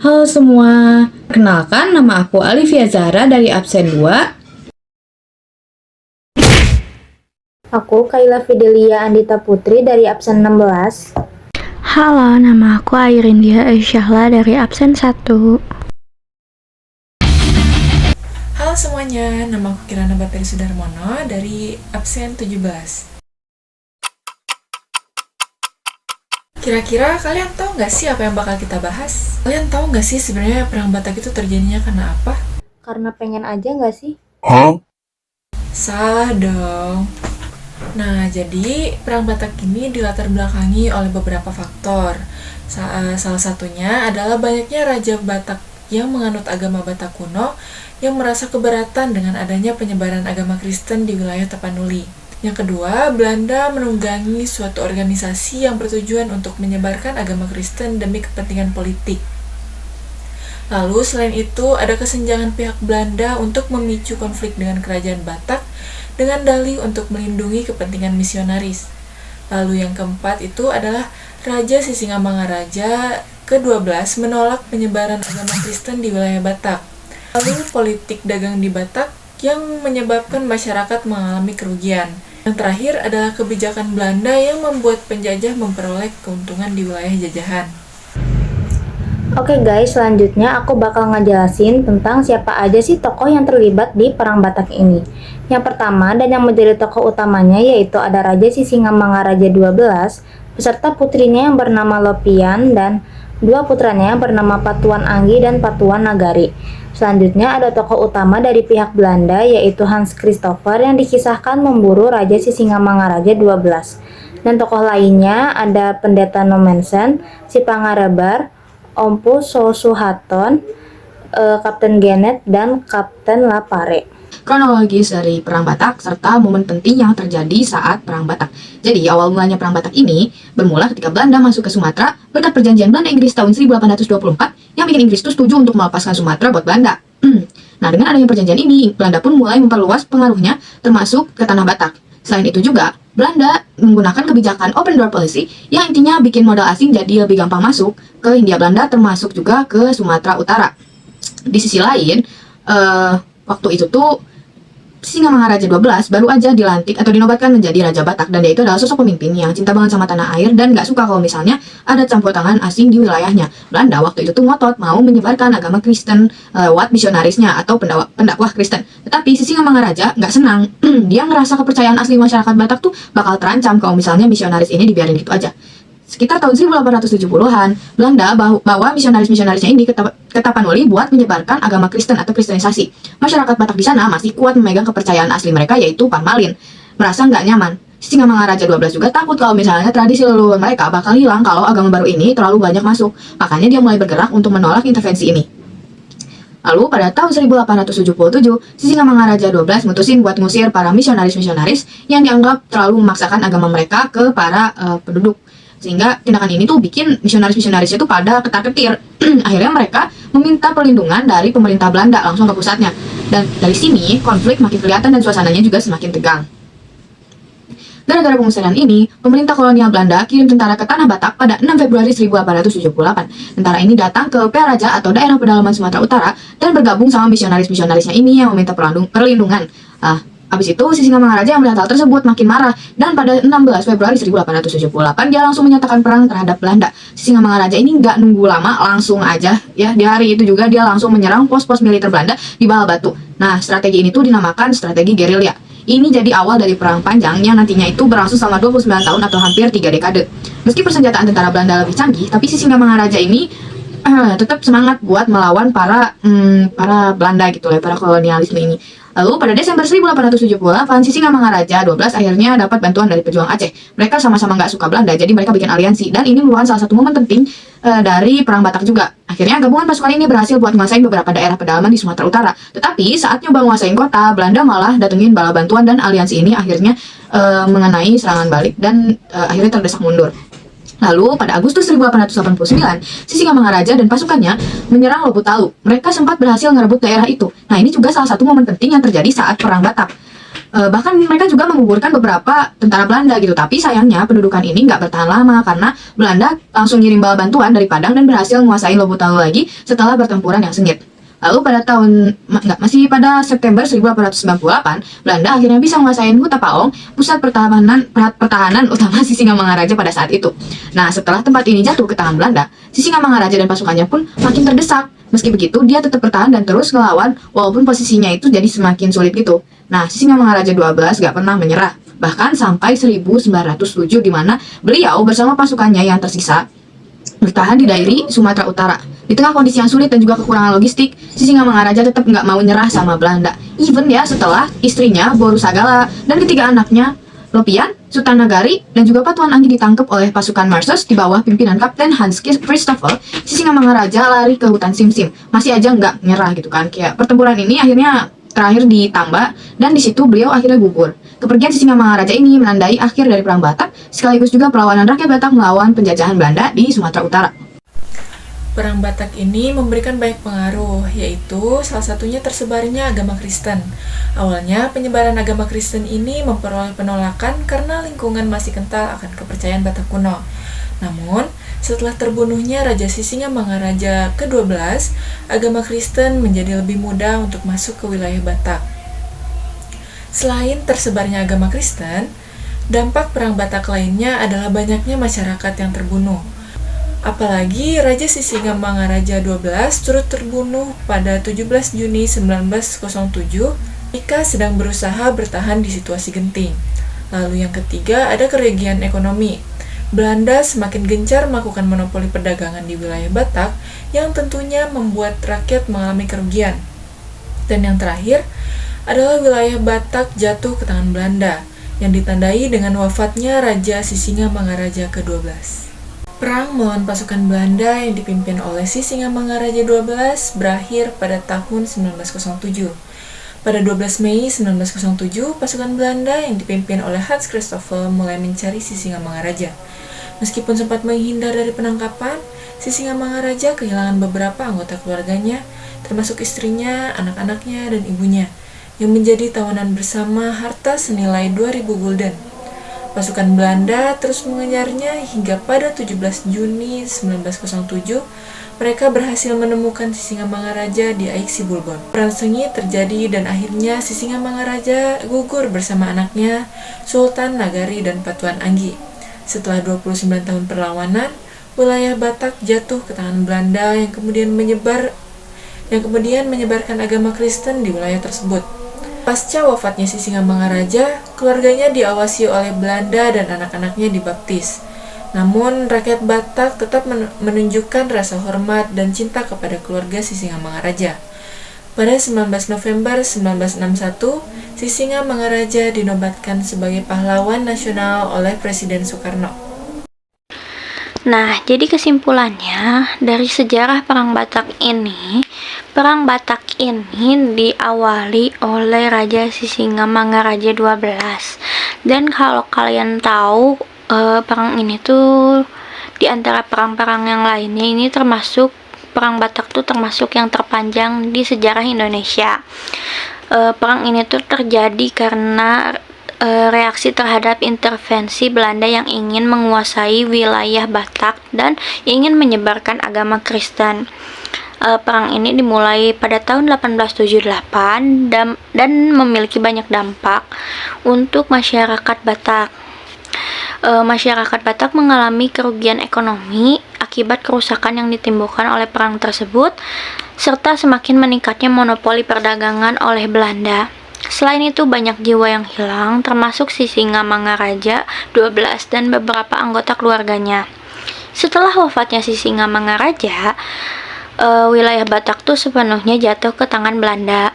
Halo semua, kenalkan nama aku Alivia Zahra dari absen 2. Aku Kaila Fidelia Andita Putri dari absen 16. Halo, nama aku Airindia Aisyahla dari absen 1. Halo semuanya, nama aku Kirana Bateri Sudarmono dari absen 17. Kira-kira kalian tahu nggak sih apa yang bakal kita bahas? Kalian tahu nggak sih sebenarnya perang Batak itu terjadinya karena apa? Karena pengen aja nggak sih? Salah dong. Nah, jadi perang Batak ini dilatar belakangi oleh beberapa faktor. Salah satunya adalah banyaknya raja Batak yang menganut agama Batak kuno yang merasa keberatan dengan adanya penyebaran agama Kristen di wilayah Tapanuli. Yang kedua, Belanda menunggangi suatu organisasi yang bertujuan untuk menyebarkan agama Kristen demi kepentingan politik. Lalu selain itu, ada kesenjangan pihak Belanda untuk memicu konflik dengan kerajaan Batak dengan dalih untuk melindungi kepentingan misionaris. Lalu yang keempat itu adalah Raja Sisingamangaraja ke-12 menolak penyebaran agama Kristen di wilayah Batak. Lalu politik dagang di Batak yang menyebabkan masyarakat mengalami kerugian. Yang terakhir adalah kebijakan Belanda yang membuat penjajah memperoleh keuntungan di wilayah jajahan. Oke guys, selanjutnya aku bakal ngejelasin tentang siapa aja sih tokoh yang terlibat di Perang Batak ini. Yang pertama dan yang menjadi tokoh utamanya yaitu ada Raja Sisingamangaraja 12 beserta putrinya yang bernama Lopian dan dua putranya yang bernama Patuan Anggi dan Patuan Nagari. Selanjutnya ada tokoh utama dari pihak Belanda yaitu Hans Christopher yang dikisahkan memburu Raja Sisingamangaraja 12. Dan tokoh lainnya ada Pendeta Nomensen, Si Pangarebar, Ompu Sosuhaton, Kapten Genet, dan Kapten Lapare. Kronologis dari Perang Batak serta momen penting yang terjadi saat Perang Batak. Jadi awal mulanya Perang Batak ini bermula ketika Belanda masuk ke Sumatera berkat perjanjian Belanda-Inggris tahun 1824 yang bikin Inggris itu setuju untuk melepaskan Sumatera buat Belanda. Nah, dengan adanya perjanjian ini, Belanda pun mulai memperluas pengaruhnya termasuk ke tanah Batak. Selain itu juga, Belanda menggunakan kebijakan open door policy yang intinya bikin modal asing jadi lebih gampang masuk ke Hindia Belanda termasuk juga ke Sumatera Utara. Di sisi lain, waktu itu tuh Sisingamangaraja 12 baru aja dilantik atau dinobatkan menjadi Raja Batak dan dia itu adalah sosok pemimpin yang cinta banget sama tanah air dan gak suka kalau misalnya ada campur tangan asing di wilayahnya. Belanda waktu itu tuh ngotot mau menyebarkan agama Kristen lewat misionarisnya atau pendakwah Kristen. Tetapi Sisingamangaraja gak senang. Dia ngerasa kepercayaan asli masyarakat Batak tuh bakal terancam kalau misalnya misionaris ini dibiarin gitu aja. Sekitar tahun 1870-an, Belanda bawa misionaris-misionarisnya ini ke Tapanuli buat menyebarkan agama Kristen atau kristenisasi. Masyarakat Batak di sana masih kuat memegang kepercayaan asli mereka yaitu Parmalin. Merasa nggak nyaman. Sisingamangaraja 12 juga takut kalau misalnya tradisi leluhur mereka bakal hilang kalau agama baru ini terlalu banyak masuk. Makanya dia mulai bergerak untuk menolak intervensi ini. Lalu pada tahun 1877, Sisingamangaraja 12 mutusin buat ngusir para misionaris-misionaris yang dianggap terlalu memaksakan agama mereka ke para penduduk. Sehingga tindakan ini tuh bikin misionaris-misionarisnya tuh pada ketar-ketir. Akhirnya mereka meminta perlindungan dari pemerintah Belanda langsung ke pusatnya. Dan dari sini konflik makin kelihatan dan suasananya juga semakin tegang. Gara-gara pengusiran ini, pemerintah kolonial Belanda kirim tentara ke Tanah Batak pada 6 Februari 1878. Tentara ini datang ke Peraja atau daerah pedalaman Sumatera Utara dan bergabung sama misionaris-misionarisnya ini yang meminta perlindungan. Habis itu, Sisingamangaraja yang melihat hal tersebut makin marah dan pada 16 Februari 1878 dia langsung menyatakan perang terhadap Belanda. Sisingamangaraja ini nggak nunggu lama, langsung aja ya di hari itu juga dia langsung menyerang pos-pos militer Belanda di Bawah Batu. Nah, strategi ini tuh dinamakan strategi gerilya. Ini jadi awal dari perang panjang yang nantinya itu berlangsung selama 29 tahun atau hampir 3 dekade. Meski persenjataan tentara Belanda lebih canggih, tapi Sisingamangaraja ini tetap semangat buat melawan para Belanda gitu ya, para kolonialisme ini. Lalu pada Desember 1878, Sisingamangaraja 12 akhirnya dapat bantuan dari pejuang Aceh. Mereka sama-sama nggak suka Belanda, jadi mereka bikin aliansi. Dan ini merupakan salah satu momen penting dari Perang Batak juga. Akhirnya gabungan pasukan ini berhasil buat menguasai beberapa daerah pedalaman di Sumatera Utara. Tetapi saat nyoba menguasai kota, Belanda malah datengin bala bantuan dan aliansi ini akhirnya mengenai serangan balik dan akhirnya terdesak mundur. Lalu pada Agustus 1889, Sisingamangaraja dan pasukannya menyerang Lobutalu. Mereka sempat berhasil merebut daerah itu. Nah, ini juga salah satu momen penting yang terjadi saat Perang Batak. Bahkan mereka juga menggugurkan beberapa tentara Belanda gitu. Tapi sayangnya pendudukan ini nggak bertahan lama karena Belanda langsung ngirim bala bantuan dari Padang dan berhasil menguasai Lobotalo lagi setelah pertempuran yang sengit. Lalu masih pada September 1898, Belanda akhirnya bisa menguasai Huta Paong, pusat pertahanan utama Sisingamangaraja pada saat itu. Nah, setelah tempat ini jatuh ke tangan Belanda, Sisingamangaraja dan pasukannya pun makin terdesak. Meski begitu, dia tetap bertahan dan terus ngelawan walaupun posisinya itu jadi semakin sulit gitu. Nah, Sisingamangaraja 12 gak pernah menyerah. Bahkan sampai 1907 di mana beliau bersama pasukannya yang tersisa bertahan di daerah Sumatera Utara. Di tengah kondisi yang sulit dan juga kekurangan logistik, Sisingamangaraja tetap nggak mau nyerah sama Belanda. Even ya setelah istrinya Borusagala dan ketiga anaknya Lopian, Sutanagari, dan juga Patuan Anggi ditangkap oleh pasukan Marsos di bawah pimpinan Kapten Hans Christoffel, Sisingamangaraja lari ke hutan Simsim. Masih aja nggak nyerah gitu kan. Kayak pertempuran ini akhirnya terakhir di Tamba dan di situ beliau akhirnya gugur. Kepergian Sisingamangaraja ini menandai akhir dari Perang Batak, sekaligus juga perlawanan rakyat Batak melawan penjajahan Belanda di Sumatera Utara. Perang Batak ini memberikan banyak pengaruh, yaitu salah satunya tersebarnya agama Kristen. Awalnya, penyebaran agama Kristen ini memperoleh penolakan karena lingkungan masih kental akan kepercayaan Batak kuno. Namun, setelah terbunuhnya Raja Sisingamangaraja ke-12, agama Kristen menjadi lebih mudah untuk masuk ke wilayah Batak. Selain tersebarnya agama Kristen, dampak Perang Batak lainnya adalah banyaknya masyarakat yang terbunuh. Apalagi Raja Sisingamangaraja 12 turut terbunuh pada 17 Juni 1907 ketika sedang berusaha bertahan di situasi genting. Lalu yang ketiga ada kerugian ekonomi. Belanda semakin gencar melakukan monopoli perdagangan di wilayah Batak yang tentunya membuat rakyat mengalami kerugian. Dan yang terakhir adalah wilayah Batak jatuh ke tangan Belanda yang ditandai dengan wafatnya Raja Sisingamangaraja ke-12. Perang melawan pasukan Belanda yang dipimpin oleh Sisingamangaraja 12 berakhir pada tahun 1907. Pada 12 Mei 1907, pasukan Belanda yang dipimpin oleh Hans Christoffel mulai mencari Sisingamangaraja. Meskipun sempat menghindar dari penangkapan, Sisingamangaraja kehilangan beberapa anggota keluarganya, termasuk istrinya, anak-anaknya, dan ibunya, yang menjadi tawanan bersama harta senilai 2.000 gulden. Pasukan Belanda terus mengejarnya hingga pada 17 Juni 1907, mereka berhasil menemukan Sisingamangaraja di Aik Sibulbon. Perang sengit terjadi dan akhirnya Sisingamangaraja gugur bersama anaknya, Sultan Nagari dan Patuan Anggi. Setelah 29 tahun perlawanan, wilayah Batak jatuh ke tangan Belanda yang kemudian menyebarkan agama Kristen di wilayah tersebut. Pasca wafatnya Sisingamangaraja, keluarganya diawasi oleh Belanda dan anak-anaknya dibaptis. Namun, rakyat Batak tetap menunjukkan rasa hormat dan cinta kepada keluarga Sisingamangaraja. Pada 19 November 1961, Sisingamangaraja dinobatkan sebagai pahlawan nasional oleh Presiden Soekarno. Nah, jadi kesimpulannya dari sejarah Perang Batak ini diawali oleh Raja Sisingamangaraja 12. Dan kalau kalian tahu, perang ini tuh di antara perang-perang yang lainnya ini termasuk Perang Batak tuh termasuk yang terpanjang di sejarah Indonesia. Perang ini tuh terjadi karena reaksi terhadap intervensi Belanda yang ingin menguasai wilayah Batak dan ingin menyebarkan agama Kristen. Perang ini dimulai pada tahun 1878 dan memiliki banyak dampak untuk masyarakat Batak. Masyarakat Batak mengalami kerugian ekonomi akibat kerusakan yang ditimbulkan oleh perang tersebut, serta semakin meningkatnya monopoli perdagangan oleh Belanda. Selain itu, banyak jiwa yang hilang, termasuk Sisingamangaraja 12 dan beberapa anggota keluarganya. Setelah wafatnya Sisingamangaraja, wilayah Batak tuh sepenuhnya jatuh ke tangan Belanda.